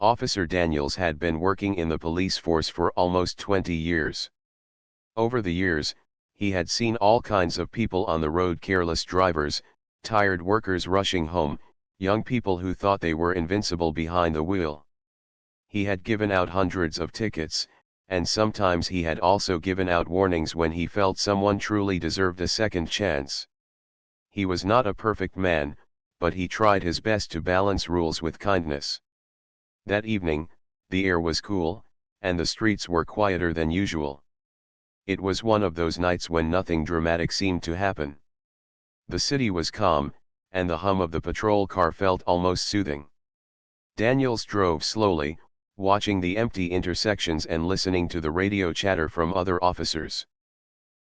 Officer Daniels had been working in the police force for almost 20 years. Over the years, he had seen all kinds of people on the road: careless drivers, tired workers rushing home, young people who thought they were invincible behind the wheel. He had given out hundreds of tickets, and sometimes he had also given out warnings when he felt someone truly deserved a second chance. He was not a perfect man, but he tried his best to balance rules with kindness. That evening, the air was cool, and the streets were quieter than usual. It was one of those nights when nothing dramatic seemed to happen. The city was calm, and the hum of the patrol car felt almost soothing. Daniels drove slowly, watching the empty intersections and listening to the radio chatter from other officers.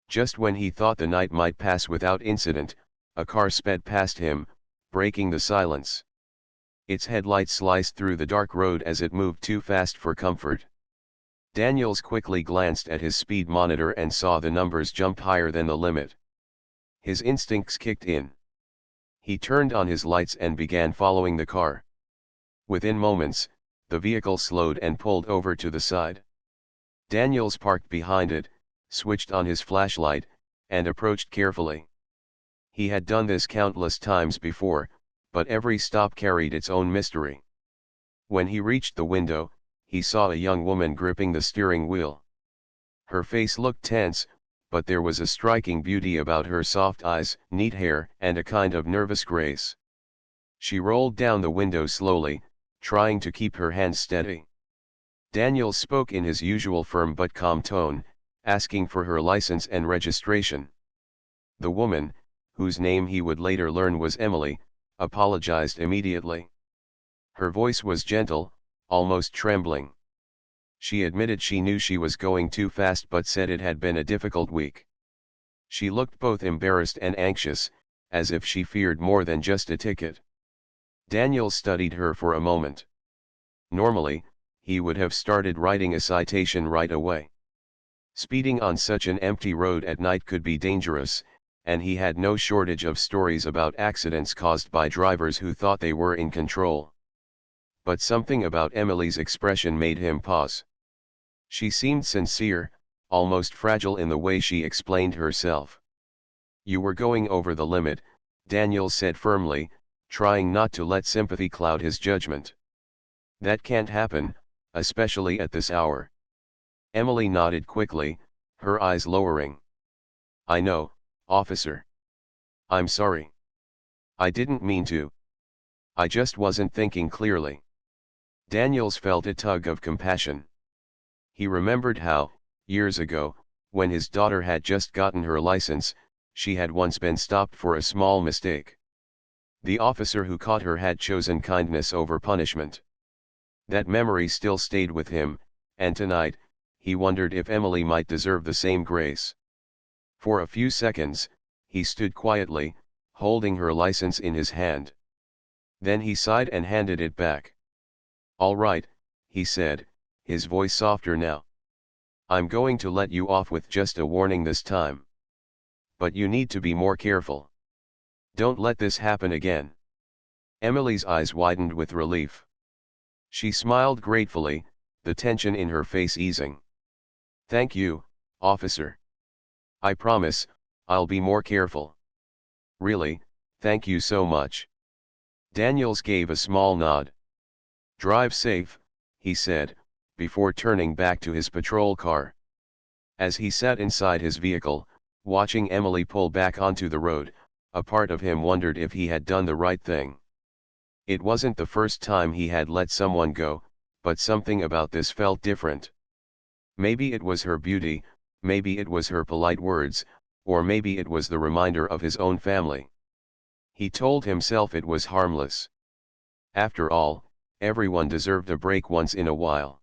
Just when he thought the night might pass without incident, a car sped past him, breaking the silence. Its headlights sliced through the dark road as it moved too fast for comfort. Daniels quickly glanced at his speed monitor and saw the numbers jump higher than the limit. His instincts kicked in. He turned on his lights and began following the car. Within moments, the vehicle slowed and pulled over to the side. Daniels parked behind it, switched on his flashlight, and approached carefully. He had done this countless times before, but every stop carried its own mystery. When he reached the window, he saw a young woman gripping the steering wheel. Her face looked tense, but there was a striking beauty about her: soft eyes, neat hair, and a kind of nervous grace. She rolled down the window slowly, trying to keep her hands steady. Daniels spoke in his usual firm but calm tone, asking for her license and registration. The woman, whose name he would later learn was Emily, apologized immediately. Her voice was gentle, almost trembling. She admitted she knew she was going too fast but said it had been a difficult week. She looked both embarrassed and anxious, as if she feared more than just a ticket. Daniels studied her for a moment. Normally, he would have started writing a citation right away. Speeding on such an empty road at night could be dangerous, and he had no shortage of stories about accidents caused by drivers who thought they were in control. But something about Emily's expression made him pause. She seemed sincere, almost fragile in the way she explained herself. "You were going over the limit," Daniels said firmly, trying not to let sympathy cloud his judgment. "That can't happen, especially at this hour." Emily nodded quickly, her eyes lowering. "I know, officer. I'm sorry. I didn't mean to. I just wasn't thinking clearly." Daniels felt a tug of compassion. He remembered how, years ago, when his daughter had just gotten her license, she had once been stopped for a small mistake. The officer who caught her had chosen kindness over punishment. That memory still stayed with him, and tonight, he wondered if Emily might deserve the same grace. For a few seconds, he stood quietly, holding her license in his hand. Then he sighed and handed it back. "All right," he said, his voice softer now. "I'm going to let you off with just a warning this time. But you need to be more careful. Don't let this happen again." Emily's eyes widened with relief. She smiled gratefully, the tension in her face easing. "Thank you, officer. I promise, I'll be more careful." "Really, thank you so much." Daniels gave a small nod. "Drive safe," he said, before turning back to his patrol car. As he sat inside his vehicle, watching Emily pull back onto the road, a part of him wondered if he had done the right thing. It wasn't the first time he had let someone go, but something about this felt different. Maybe it was her beauty, maybe it was her polite words, or maybe it was the reminder of his own family. He told himself it was harmless. After all, everyone deserved a break once in a while.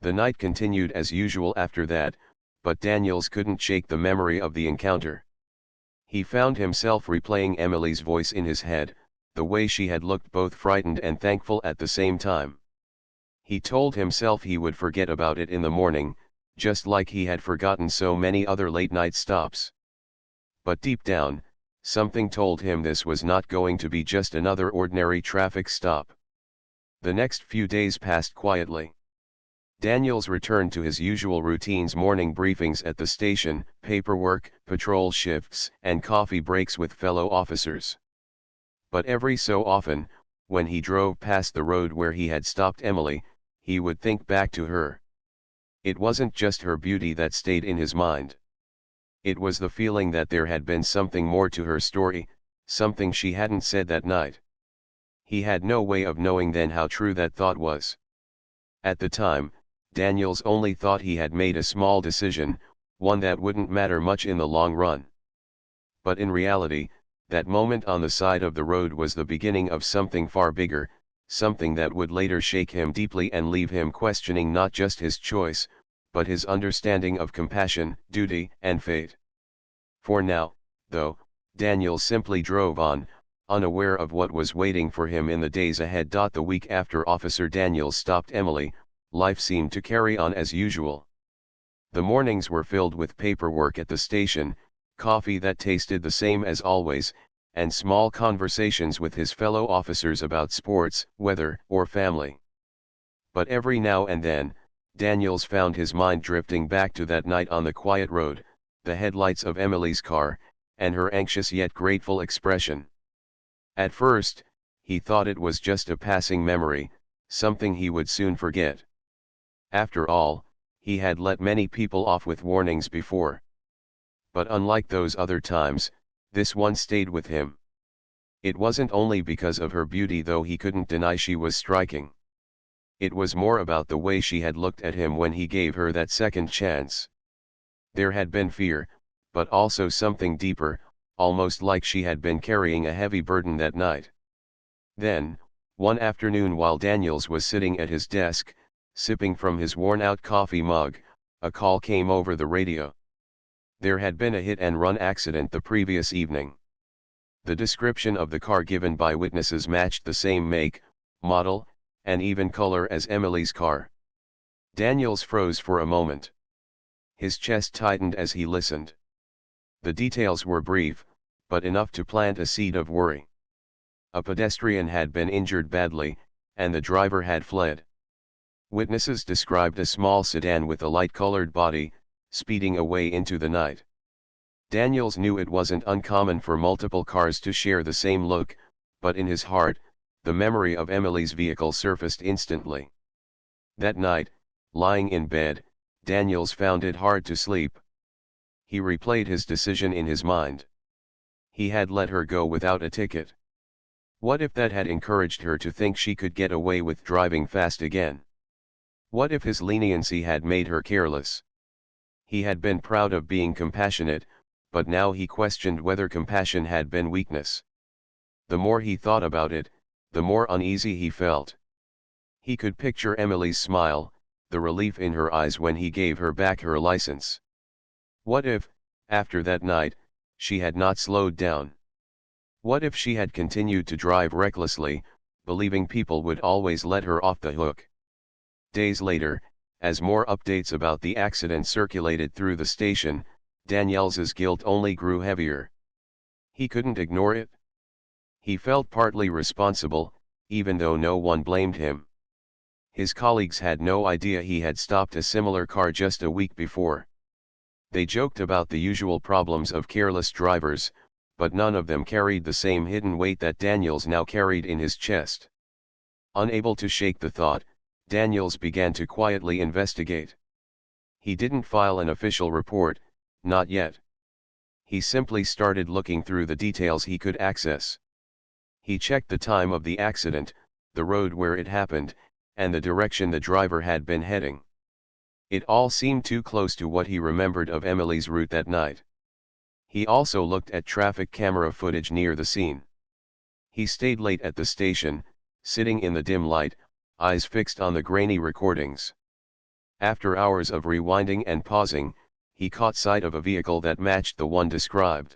The night continued as usual after that, but Daniels couldn't shake the memory of the encounter. He found himself replaying Emily's voice in his head, the way she had looked both frightened and thankful at the same time. He told himself he would forget about it in the morning, just like he had forgotten so many other late-night stops. But deep down, something told him this was not going to be just another ordinary traffic stop. The next few days passed quietly. Daniels returned to his usual routines: morning briefings at the station, paperwork, patrol shifts, and coffee breaks with fellow officers. But every so often, when he drove past the road where he had stopped Emily, he would think back to her. It wasn't just her beauty that stayed in his mind. It was the feeling that there had been something more to her story, something she hadn't said that night. He had no way of knowing then how true that thought was. At the time, Daniels only thought he had made a small decision, one that wouldn't matter much in the long run. But in reality, that moment on the side of the road was the beginning of something far bigger, something that would later shake him deeply and leave him questioning not just his choice, but his understanding of compassion, duty, and fate. For now, though, Daniel simply drove on, unaware of what was waiting for him in the days ahead. The week after Officer Daniels stopped Emily, life seemed to carry on as usual. The mornings were filled with paperwork at the station, coffee that tasted the same as always, and small conversations with his fellow officers about sports, weather, or family. But every now and then, Daniels found his mind drifting back to that night on the quiet road, the headlights of Emily's car, and her anxious yet grateful expression. At first, he thought it was just a passing memory, something he would soon forget. After all, he had let many people off with warnings before. But unlike those other times, this one stayed with him. It wasn't only because of her beauty, though he couldn't deny she was striking. It was more about the way she had looked at him when he gave her that second chance. There had been fear, but also something deeper, almost like she had been carrying a heavy burden that night. Then, one afternoon while Daniels was sitting at his desk, sipping from his worn-out coffee mug, a call came over the radio. There had been a hit-and-run accident the previous evening. The description of the car given by witnesses matched the same make, model, and even color as Emily's car. Daniels froze for a moment. His chest tightened as he listened. The details were brief, but enough to plant a seed of worry. A pedestrian had been injured badly, and the driver had fled. Witnesses described a small sedan with a light-colored body, speeding away into the night. Daniels knew it wasn't uncommon for multiple cars to share the same look, but in his heart, the memory of Emily's vehicle surfaced instantly. That night, lying in bed, Daniels found it hard to sleep. He replayed his decision in his mind. He had let her go without a ticket. What if that had encouraged her to think she could get away with driving fast again? What if his leniency had made her careless? He had been proud of being compassionate, but now he questioned whether compassion had been weakness. The more he thought about it, the more uneasy he felt. He could picture Emily's smile, the relief in her eyes when he gave her back her license. What if, after that night, she had not slowed down? What if she had continued to drive recklessly, believing people would always let her off the hook? Days later, as more updates about the accident circulated through the station, Daniels's guilt only grew heavier. He couldn't ignore it. He felt partly responsible, even though no one blamed him. His colleagues had no idea he had stopped a similar car just a week before. They joked about the usual problems of careless drivers, but none of them carried the same hidden weight that Daniels now carried in his chest. Unable to shake the thought, Daniels began to quietly investigate. He didn't file an official report, not yet. He simply started looking through the details he could access. He checked the time of the accident, the road where it happened, and the direction the driver had been heading. It all seemed too close to what he remembered of Emily's route that night. He also looked at traffic camera footage near the scene. He stayed late at the station, sitting in the dim light, eyes fixed on the grainy recordings. After hours of rewinding and pausing, he caught sight of a vehicle that matched the one described.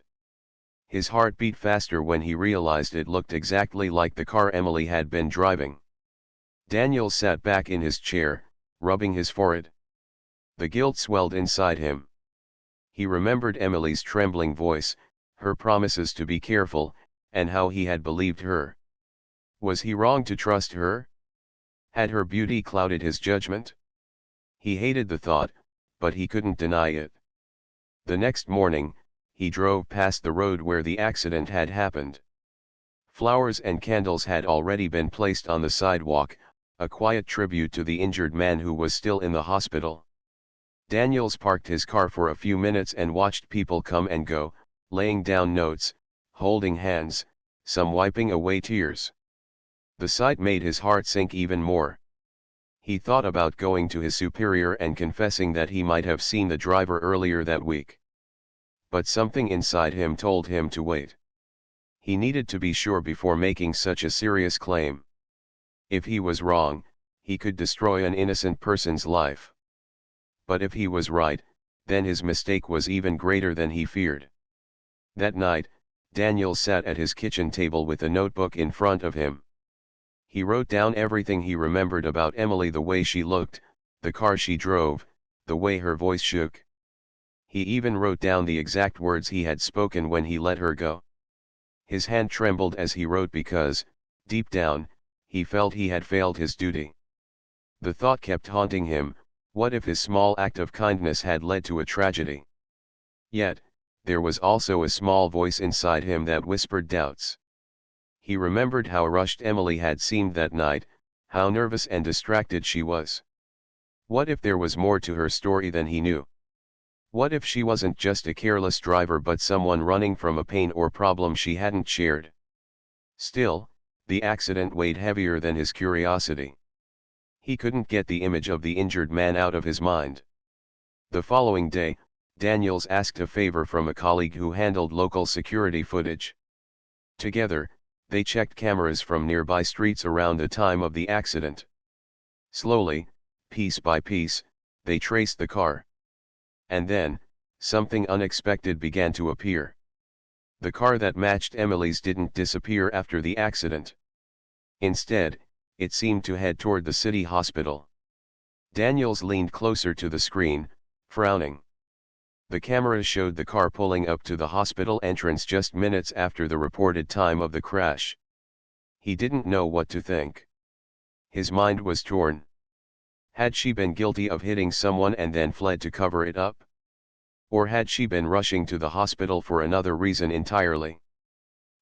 His heart beat faster when he realized it looked exactly like the car Emily had been driving. Daniels sat back in his chair, rubbing his forehead. The guilt swelled inside him. He remembered Emily's trembling voice, her promises to be careful, and how he had believed her. Was he wrong to trust her? Had her beauty clouded his judgment? He hated the thought, but he couldn't deny it. The next morning, he drove past the road where the accident had happened. Flowers and candles had already been placed on the sidewalk, a quiet tribute to the injured man who was still in the hospital. Daniels parked his car for a few minutes and watched people come and go, laying down notes, holding hands, some wiping away tears. The sight made his heart sink even more. He thought about going to his superior and confessing that he might have seen the driver earlier that week. But something inside him told him to wait. He needed to be sure before making such a serious claim. If he was wrong, he could destroy an innocent person's life. But if he was right, then his mistake was even greater than he feared. That night, Daniel sat at his kitchen table with a notebook in front of him. He wrote down everything he remembered about Emily: the way she looked, the car she drove, the way her voice shook. He even wrote down the exact words he had spoken when he let her go. His hand trembled as he wrote because, deep down, he felt he had failed his duty. The thought kept haunting him: what if his small act of kindness had led to a tragedy? Yet, there was also a small voice inside him that whispered doubts. He remembered how rushed Emily had seemed that night, how nervous and distracted she was. What if there was more to her story than he knew? What if she wasn't just a careless driver but someone running from a pain or problem she hadn't shared? Still, the accident weighed heavier than his curiosity. He couldn't get the image of the injured man out of his mind. The following day, Daniels asked a favor from a colleague who handled local security footage. Together, they checked cameras from nearby streets around the time of the accident. Slowly, piece by piece, they traced the car. And then, something unexpected began to appear. The car that matched Emily's didn't disappear after the accident. Instead, it seemed to head toward the city hospital. Daniels leaned closer to the screen, frowning. The camera showed the car pulling up to the hospital entrance just minutes after the reported time of the crash. He didn't know what to think. His mind was torn. Had she been guilty of hitting someone and then fled to cover it up? Or had she been rushing to the hospital for another reason entirely?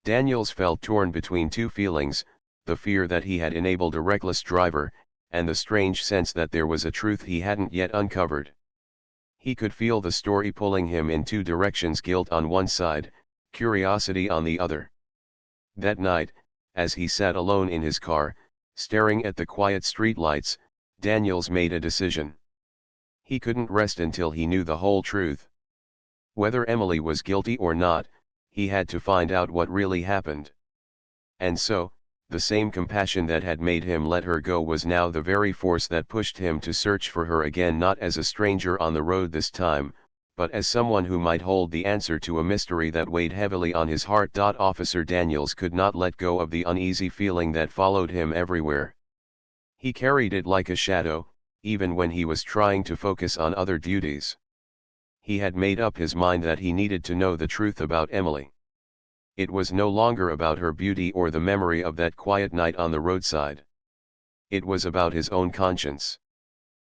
Daniels felt torn between two feelings: the fear that he had enabled a reckless driver, and the strange sense that there was a truth he hadn't yet uncovered. He could feel the story pulling him in two directions: guilt on one side, curiosity on the other. That night, as he sat alone in his car, staring at the quiet streetlights, Daniels made a decision. He couldn't rest until he knew the whole truth. Whether Emily was guilty or not, he had to find out what really happened. And so, the same compassion that had made him let her go was now the very force that pushed him to search for her again, not as a stranger on the road this time, but as someone who might hold the answer to a mystery that weighed heavily on his heart. Officer Daniels could not let go of the uneasy feeling that followed him everywhere. He carried it like a shadow, even when he was trying to focus on other duties. He had made up his mind that he needed to know the truth about Emily. It was no longer about her beauty or the memory of that quiet night on the roadside. It was about his own conscience.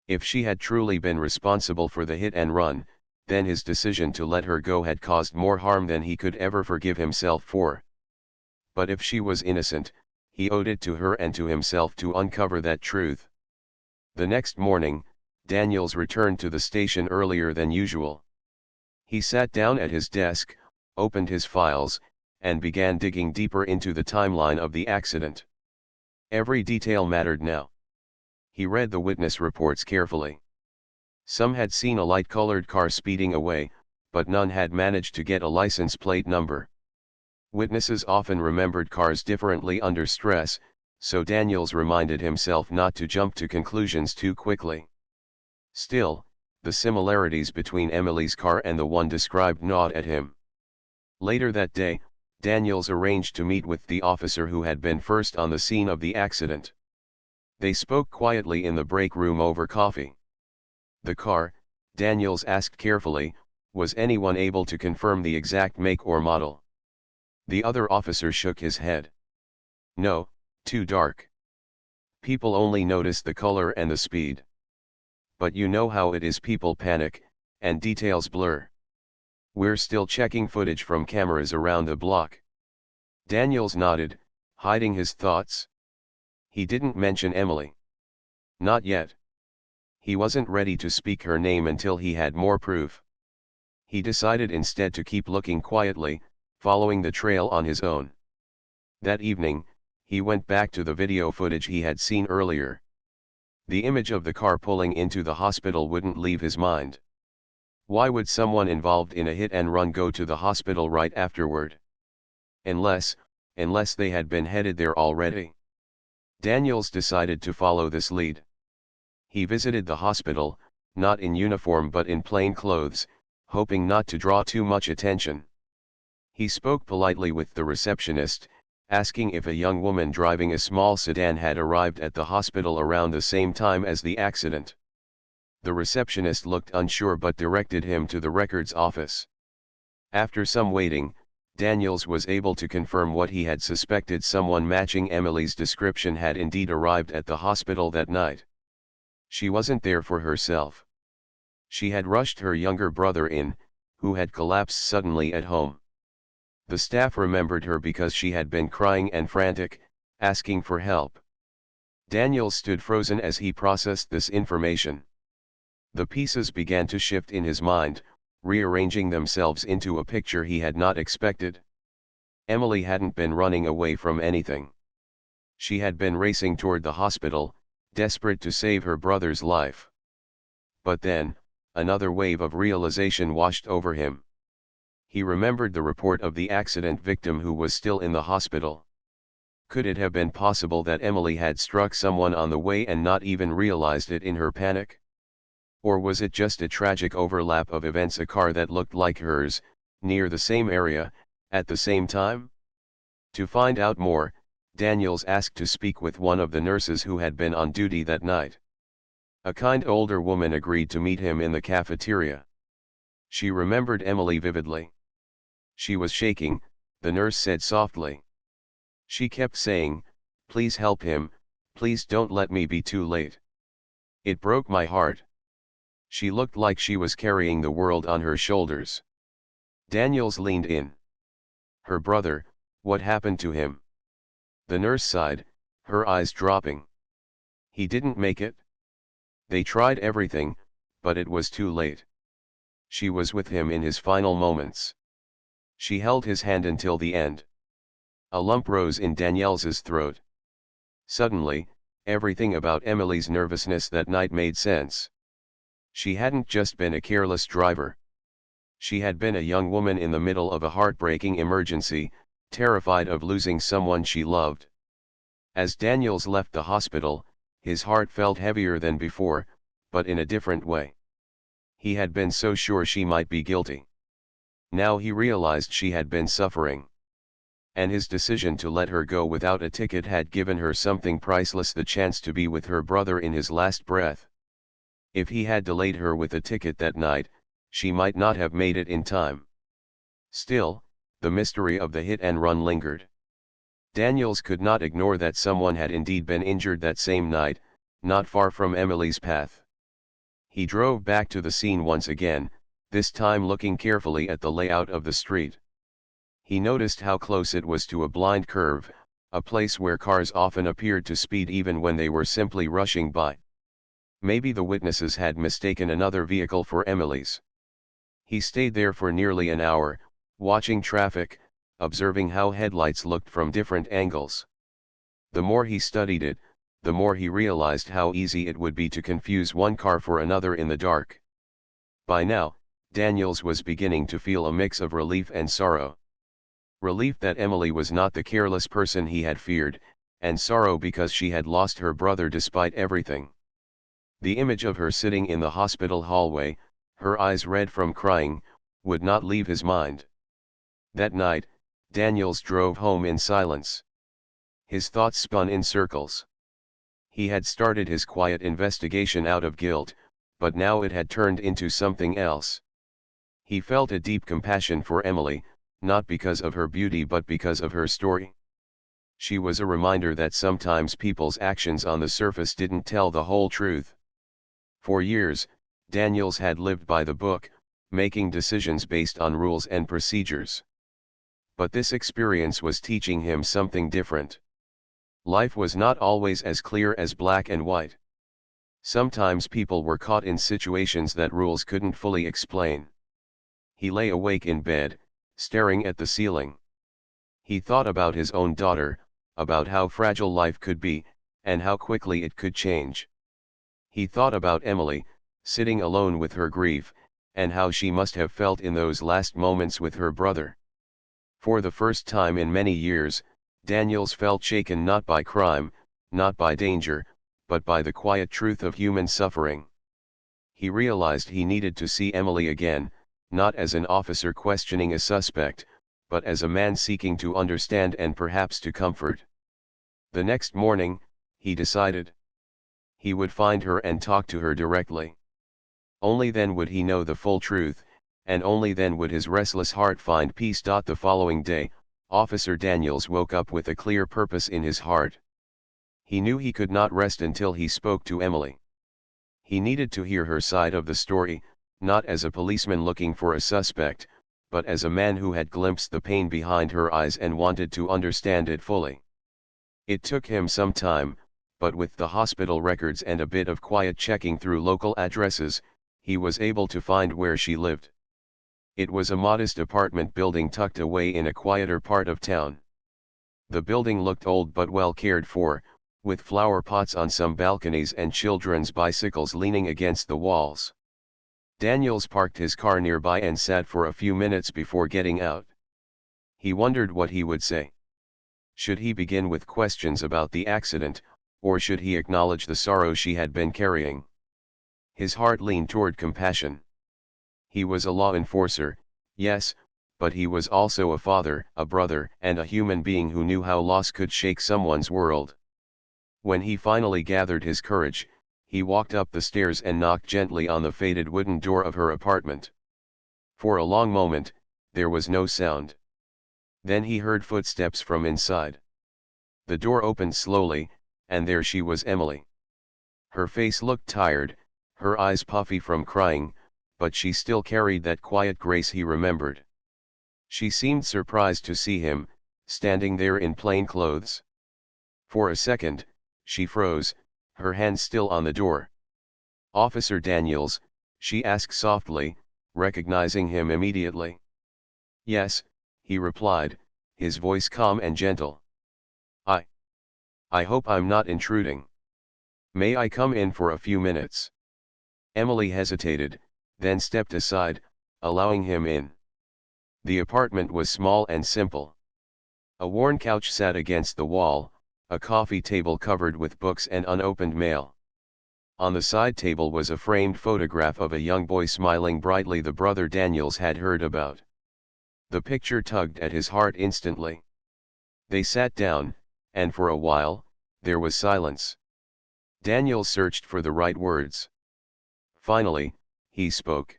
If she had truly been responsible for the hit and run, then his decision to let her go had caused more harm than he could ever forgive himself for. But if she was innocent, he owed it to her and to himself to uncover that truth. The next morning, Daniels returned to the station earlier than usual. He sat down at his desk, opened his files, and began digging deeper into the timeline of the accident. Every detail mattered now. He read the witness reports carefully. Some had seen a light-colored car speeding away, but none had managed to get a license plate number. Witnesses often remembered cars differently under stress, so Daniels reminded himself not to jump to conclusions too quickly. Still, the similarities between Emily's car and the one described gnawed at him. Later that day, Daniels arranged to meet with the officer who had been first on the scene of the accident. They spoke quietly in the break room over coffee. The car, Daniels asked carefully, was anyone able to confirm the exact make or model? The other officer shook his head. No, too dark. People only notice the color and the speed. But you know how it is, people panic, and details blur. We're still checking footage from cameras around the block. Daniels nodded, hiding his thoughts. He didn't mention Emily. Not yet. He wasn't ready to speak her name until he had more proof. He decided instead to keep looking quietly, following the trail on his own. That evening, he went back to the video footage he had seen earlier. The image of the car pulling into the hospital wouldn't leave his mind. Why would someone involved in a hit and run go to the hospital right afterward? Unless they had been headed there already. Daniels decided to follow this lead. He visited the hospital, not in uniform but in plain clothes, hoping not to draw too much attention. He spoke politely with the receptionist, asking if a young woman driving a small sedan had arrived at the hospital around the same time as the accident. The receptionist looked unsure but directed him to the records office. After some waiting, Daniels was able to confirm what he had suspected: someone matching Emily's description had indeed arrived at the hospital that night. She wasn't there for herself. She had rushed her younger brother in, who had collapsed suddenly at home. The staff remembered her because she had been crying and frantic, asking for help. Daniel stood frozen as he processed this information. The pieces began to shift in his mind, rearranging themselves into a picture he had not expected. Emily hadn't been running away from anything. She had been racing toward the hospital, desperate to save her brother's life. But then, another wave of realization washed over him. He remembered the report of the accident victim who was still in the hospital. Could it have been possible that Emily had struck someone on the way and not even realized it in her panic? Or was it just a tragic overlap of events: a car that looked like hers, near the same area, at the same time? To find out more, Daniels asked to speak with one of the nurses who had been on duty that night. A kind older woman agreed to meet him in the cafeteria. She remembered Emily vividly. She was shaking, the nurse said softly. She kept saying, "Please help him, please don't let me be too late." It broke my heart. She looked like she was carrying the world on her shoulders. Daniels leaned in. Her brother, what happened to him? The nurse sighed, her eyes dropping. He didn't make it. They tried everything, but it was too late. She was with him in his final moments. She held his hand until the end. A lump rose in Daniels's throat. Suddenly, everything about Emily's nervousness that night made sense. She hadn't just been a careless driver. She had been a young woman in the middle of a heartbreaking emergency, terrified of losing someone she loved. As Daniels left the hospital, his heart felt heavier than before, but in a different way. He had been so sure she might be guilty. Now he realized she had been suffering. And his decision to let her go without a ticket had given her something priceless: the chance to be with her brother in his last breath. If he had delayed her with a ticket that night, she might not have made it in time. Still, the mystery of the hit and run lingered. Daniels could not ignore that someone had indeed been injured that same night, not far from Emily's path. He drove back to the scene once again, this time looking carefully at the layout of the street. He noticed how close it was to a blind curve, a place where cars often appeared to speed even when they were simply rushing by. Maybe the witnesses had mistaken another vehicle for Emily's. He stayed there for nearly an hour, watching traffic, observing how headlights looked from different angles. The more he studied it, the more he realized how easy it would be to confuse one car for another in the dark. By now, Daniels was beginning to feel a mix of relief and sorrow. Relief that Emily was not the careless person he had feared, and sorrow because she had lost her brother despite everything. The image of her sitting in the hospital hallway, her eyes red from crying, would not leave his mind. That night, Daniels drove home in silence. His thoughts spun in circles. He had started his quiet investigation out of guilt, but now it had turned into something else. He felt a deep compassion for Emily, not because of her beauty but because of her story. She was a reminder that sometimes people's actions on the surface didn't tell the whole truth. For years, Daniels had lived by the book, making decisions based on rules and procedures. But this experience was teaching him something different. Life was not always as clear as black and white. Sometimes people were caught in situations that rules couldn't fully explain. He lay awake in bed, staring at the ceiling. He thought about his own daughter, about how fragile life could be, and how quickly it could change. He thought about Emily, sitting alone with her grief, and how she must have felt in those last moments with her brother. For the first time in many years, Daniels felt shaken not by crime, not by danger, but by the quiet truth of human suffering. He realized he needed to see Emily again, not as an officer questioning a suspect, but as a man seeking to understand and perhaps to comfort. The next morning, he decided he would find her and talk to her directly. Only then would he know the full truth, and only then would his restless heart find peace. The following day, Officer Daniels woke up with a clear purpose in his heart. He knew he could not rest until he spoke to Emily. He needed to hear her side of the story, not as a policeman looking for a suspect, but as a man who had glimpsed the pain behind her eyes and wanted to understand it fully. It took him some time, but with the hospital records and a bit of quiet checking through local addresses, he was able to find where she lived. It was a modest apartment building tucked away in a quieter part of town. The building looked old but well cared for, with flower pots on some balconies and children's bicycles leaning against the walls. Daniels parked his car nearby and sat for a few minutes before getting out. He wondered what he would say. Should he begin with questions about the accident, or should he acknowledge the sorrow she had been carrying? His heart leaned toward compassion. He was a law enforcer, yes, but he was also a father, a brother, and a human being who knew how loss could shake someone's world. When he finally gathered his courage, he walked up the stairs and knocked gently on the faded wooden door of her apartment. For a long moment, there was no sound. Then he heard footsteps from inside. The door opened slowly, and there she was, Emily. Her face looked tired, her eyes puffy from crying, but she still carried that quiet grace he remembered. She seemed surprised to see him, standing there in plain clothes. For a second, she froze, her hand still on the door. "Officer Daniels," she asked softly, recognizing him immediately. "Yes," he replied, his voice calm and gentle. I I hope I'm not intruding. May I come in for a few minutes?" Emily hesitated, then stepped aside, allowing him in. The apartment was small and simple. A worn couch sat against the wall, a coffee table covered with books and unopened mail. On the side table was a framed photograph of a young boy smiling brightly, the brother Daniels had heard about. The picture tugged at his heart instantly. They sat down, and for a while, there was silence. Daniels searched for the right words. Finally, he spoke.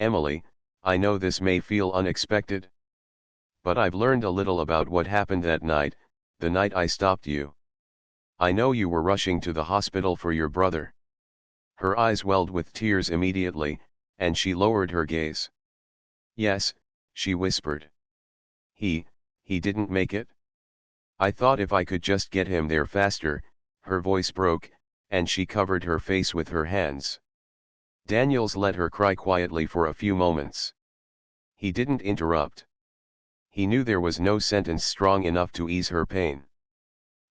"Emily, I know this may feel unexpected. But I've learned a little about what happened that night, the night I stopped you. I know you were rushing to the hospital for your brother." Her eyes welled with tears immediately, and she lowered her gaze. "Yes," she whispered. He didn't make it? I thought if I could just get him there faster." Her voice broke, and she covered her face with her hands. Daniels let her cry quietly for a few moments. He didn't interrupt. He knew there was no sentence strong enough to ease her pain.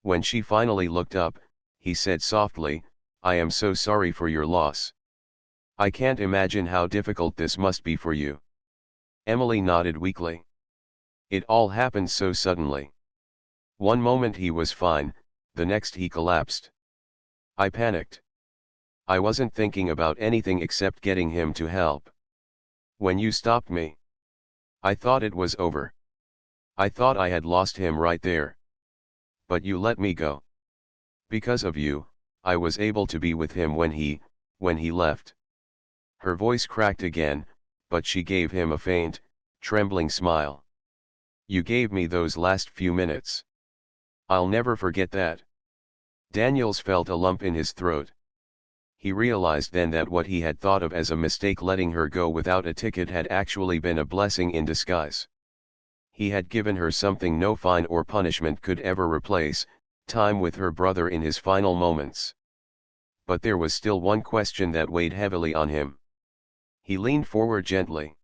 When she finally looked up, he said softly, "I am so sorry for your loss. I can't imagine how difficult this must be for you." Emily nodded weakly. It all happened so suddenly. One moment he was fine, the next he collapsed. I panicked. I wasn't thinking about anything except getting him to help. When you stopped me, I thought it was over. I thought I had lost him right there. But you let me go. Because of you, I was able to be with him when he left." Her voice cracked again, but she gave him a faint, trembling smile. "You gave me those last few minutes. I'll never forget that. Daniels felt a lump in his throat. He realized then that what he had thought of as a mistake, letting her go without a ticket, had actually been a blessing in disguise. He had given her something no fine or punishment could ever replace: time with her brother in his final moments. But there was still one question that weighed heavily on him. He leaned forward gently.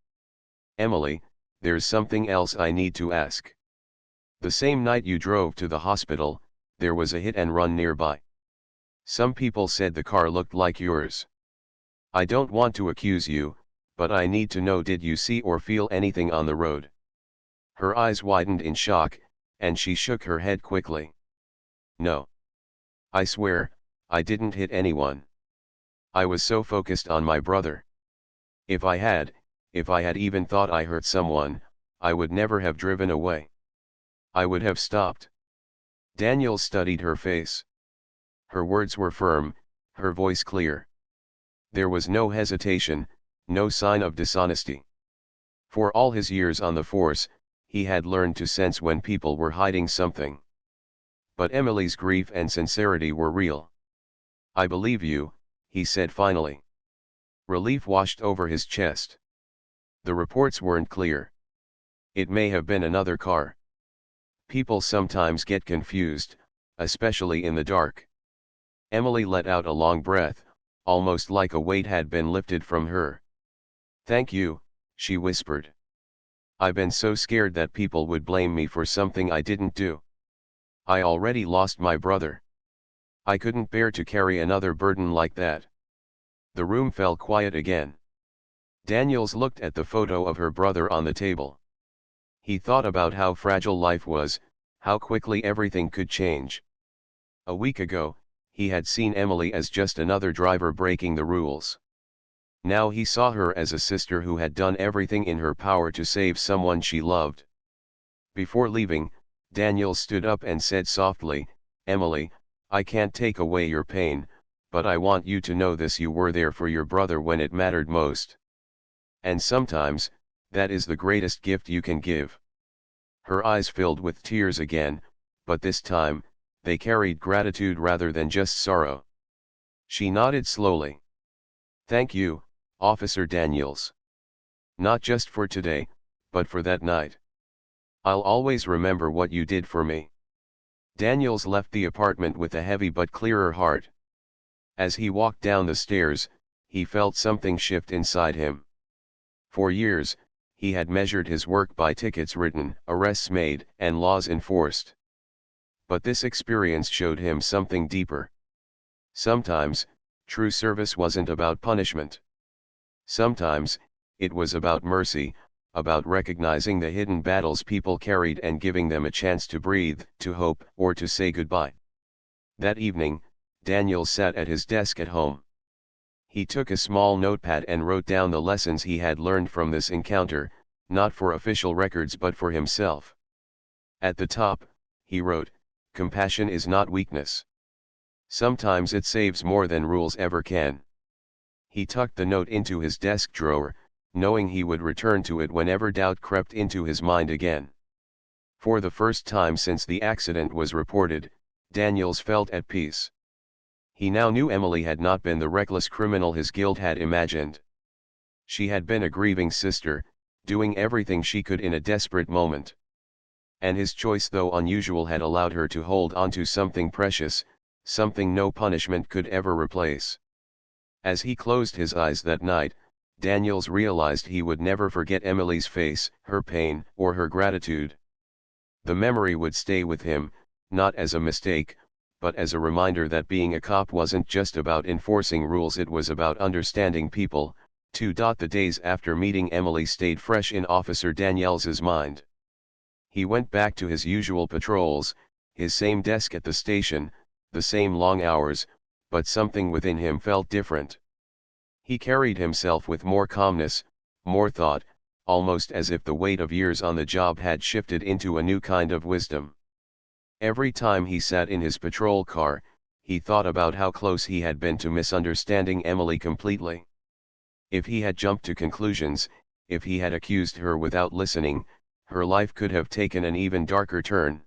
"Emily, there's something else I need to ask. The same night you drove to the hospital, there was a hit and run nearby. Some people said the car looked like yours. I don't want to accuse you, but I need to know, did you see or feel anything on the road?" Her eyes widened in shock, and she shook her head quickly. "No. I swear, I didn't hit anyone. I was so focused on my brother. If I had even thought I hurt someone, I would never have driven away. I would have stopped." Daniel studied her face. Her words were firm, her voice clear. There was no hesitation, no sign of dishonesty. For all his years on the force, he had learned to sense when people were hiding something. But Emily's grief and sincerity were real. "I believe you," he said finally. Relief washed over his chest. The reports weren't clear. It may have been another car. People sometimes get confused, especially in the dark. Emily let out a long breath, almost like a weight had been lifted from her. "Thank you," she whispered. "I've been so scared that people would blame me for something I didn't do. I already lost my brother. I couldn't bear to carry another burden like that." The room fell quiet again. Daniels looked at the photo of her brother on the table. He thought about how fragile life was, how quickly everything could change. A week ago, he had seen Emily as just another driver breaking the rules. Now he saw her as a sister who had done everything in her power to save someone she loved. Before leaving, Daniel stood up and said softly, "Emily, I can't take away your pain, but I want you to know this: you were there for your brother when it mattered most. And sometimes, that is the greatest gift you can give." Her eyes filled with tears again, but this time, they carried gratitude rather than just sorrow. She nodded slowly. "Thank you, Officer Daniels. Not just for today, but for that night. I'll always remember what you did for me." Daniels left the apartment with a heavy but clearer heart. As he walked down the stairs, he felt something shift inside him. For years, he had measured his work by tickets written, arrests made, and laws enforced. But this experience showed him something deeper. Sometimes, true service wasn't about punishment. Sometimes, it was about mercy, about recognizing the hidden battles people carried and giving them a chance to breathe, to hope, or to say goodbye. That evening, Daniel sat at his desk at home. He took a small notepad and wrote down the lessons he had learned from this encounter, not for official records but for himself. At the top, he wrote, "Compassion is not weakness. Sometimes it saves more than rules ever can." He tucked the note into his desk drawer, knowing he would return to it whenever doubt crept into his mind again. For the first time since the accident was reported, Daniels felt at peace. He now knew Emily had not been the reckless criminal his guilt had imagined. She had been a grieving sister, doing everything she could in a desperate moment. And his choice, though unusual, had allowed her to hold on to something precious, something no punishment could ever replace. As he closed his eyes that night, Daniels realized he would never forget Emily's face, her pain, or her gratitude. The memory would stay with him, not as a mistake, but as a reminder that being a cop wasn't just about enforcing rules, it was about understanding people. The days after meeting Emily stayed fresh in Officer Daniels's mind. He went back to his usual patrols, his same desk at the station, the same long hours, but something within him felt different. He carried himself with more calmness, more thought, almost as if the weight of years on the job had shifted into a new kind of wisdom. Every time he sat in his patrol car, he thought about how close he had been to misunderstanding Emily completely. If he had jumped to conclusions, if he had accused her without listening, her life could have taken an even darker turn.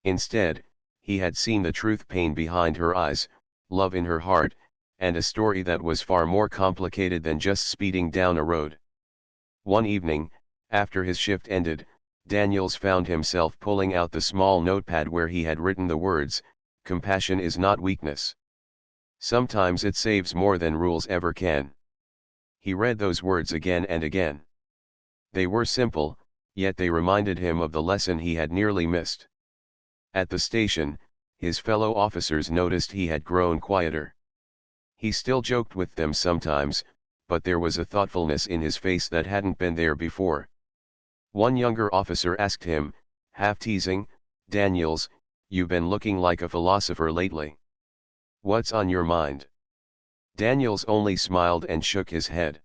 Instead, He had seen the truth, pain behind her eyes, love in her heart, and a story that was far more complicated than just speeding down a road. One evening, after his shift ended, Daniels found himself pulling out the small notepad where he had written the words, "Compassion is not weakness. Sometimes it saves more than rules ever can." He read those words again and again. They were simple, yet they reminded him of the lesson he had nearly missed. At the station, his fellow officers noticed he had grown quieter. He still joked with them sometimes, but there was a thoughtfulness in his face that hadn't been there before. One younger officer asked him, half teasing, "Daniels, you've been looking like a philosopher lately. What's on your mind?" Daniels only smiled and shook his head.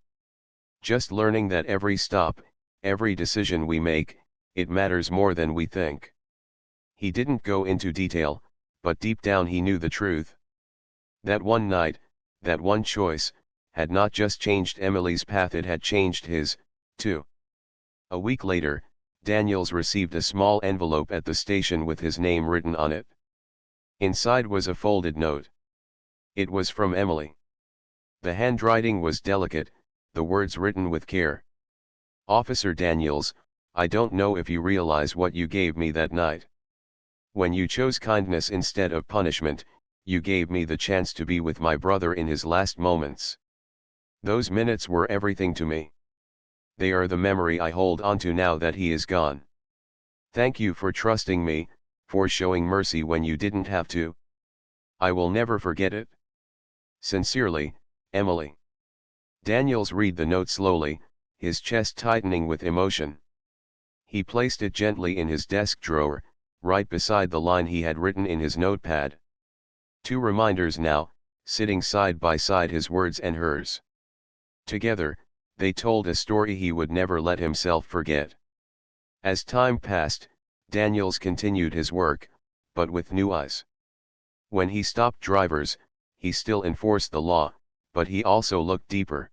"Just learning that every stop, every decision we make, it matters more than we think." He didn't go into detail, but deep down he knew the truth. That one night, that one choice, had not just changed Emily's path, it had changed his, too. A week later, Daniels received a small envelope at the station with his name written on it. Inside was a folded note. It was from Emily. The handwriting was delicate, the words written with care. "Officer Daniels, I don't know if you realize what you gave me that night. When you chose kindness instead of punishment, you gave me the chance to be with my brother in his last moments. Those minutes were everything to me. They are the memory I hold onto now that he is gone. Thank you for trusting me, for showing mercy when you didn't have to. I will never forget it. Sincerely, Emily." Daniels read the note slowly, his chest tightening with emotion. He placed it gently in his desk drawer, right beside the line he had written in his notepad. Two reminders now, sitting side by side, his words and hers. Together, they told a story he would never let himself forget. As time passed, Daniels continued his work, but with new eyes. When he stopped drivers, he still enforced the law, but he also looked deeper.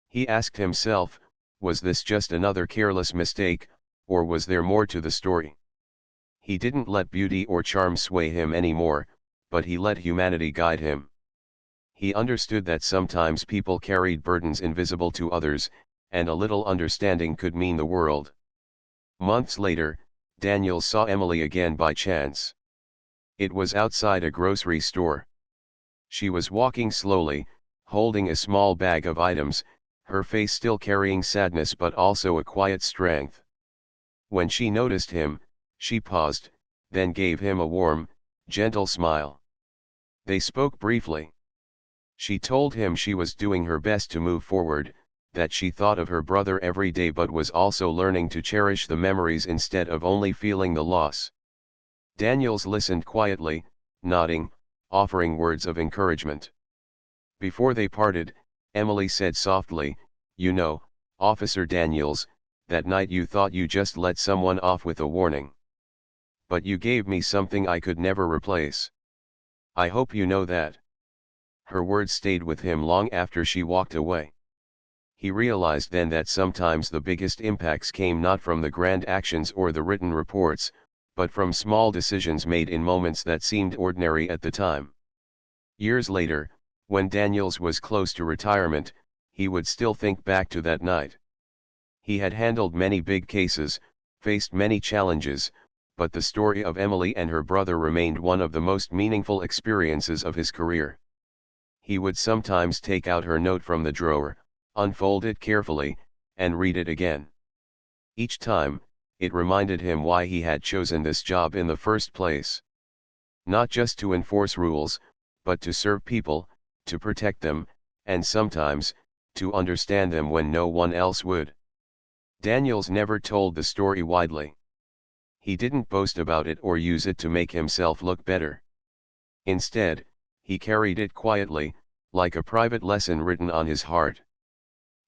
He asked himself, was this just another careless mistake, or was there more to the story? He didn't let beauty or charm sway him anymore, but he let humanity guide him. He understood that sometimes people carried burdens invisible to others, and a little understanding could mean the world. Months later, Daniel saw Emily again by chance. It was outside a grocery store. She was walking slowly, holding a small bag of items, her face still carrying sadness but also a quiet strength. When she noticed him, she paused, then gave him a warm, gentle smile. They spoke briefly. She told him she was doing her best to move forward, that she thought of her brother every day but was also learning to cherish the memories instead of only feeling the loss. Daniels listened quietly, nodding, offering words of encouragement. Before they parted, Emily said softly, "You know, Officer Daniels, that night you thought you just let someone off with a warning. But you gave me something I could never replace. I hope you know that." Her words stayed with him long after she walked away. He realized then that sometimes the biggest impacts came not from the grand actions or the written reports, but from small decisions made in moments that seemed ordinary at the time. Years later, when Daniels was close to retirement, he would still think back to that night. He had handled many big cases, faced many challenges, but the story of Emily and her brother remained one of the most meaningful experiences of his career. He would sometimes take out her note from the drawer, unfold it carefully, and read it again. Each time, it reminded him why he had chosen this job in the first place. Not just to enforce rules, but to serve people, to protect them, and sometimes, to understand them when no one else would. Daniels never told the story widely. He didn't boast about it or use it to make himself look better. Instead, he carried it quietly, like a private lesson written on his heart.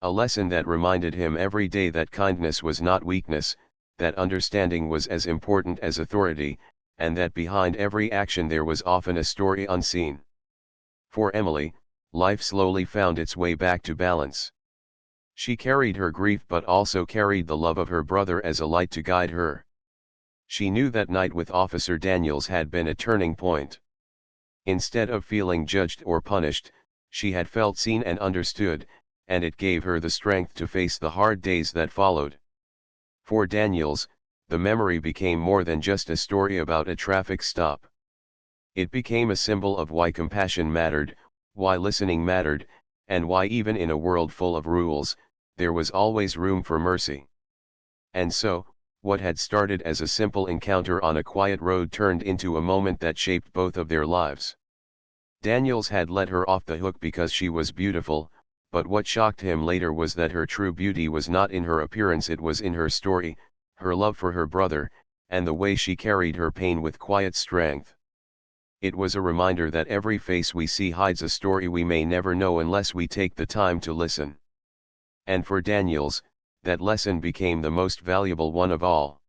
A lesson that reminded him every day that kindness was not weakness, that understanding was as important as authority, and that behind every action there was often a story unseen. For Emily, life slowly found its way back to balance. She carried her grief but also carried the love of her brother as a light to guide her. She knew that night with Officer Daniels had been a turning point. Instead of feeling judged or punished, she had felt seen and understood, and it gave her the strength to face the hard days that followed. For Daniels, the memory became more than just a story about a traffic stop. It became a symbol of why compassion mattered, why listening mattered, and why even in a world full of rules, there was always room for mercy. And so, what had started as a simple encounter on a quiet road turned into a moment that shaped both of their lives. Daniels had let her off the hook because she was beautiful, but what shocked him later was that her true beauty was not in her appearance, it was in her story, her love for her brother, and the way she carried her pain with quiet strength. It was a reminder that every face we see hides a story we may never know unless we take the time to listen. And for Daniels, that lesson became the most valuable one of all.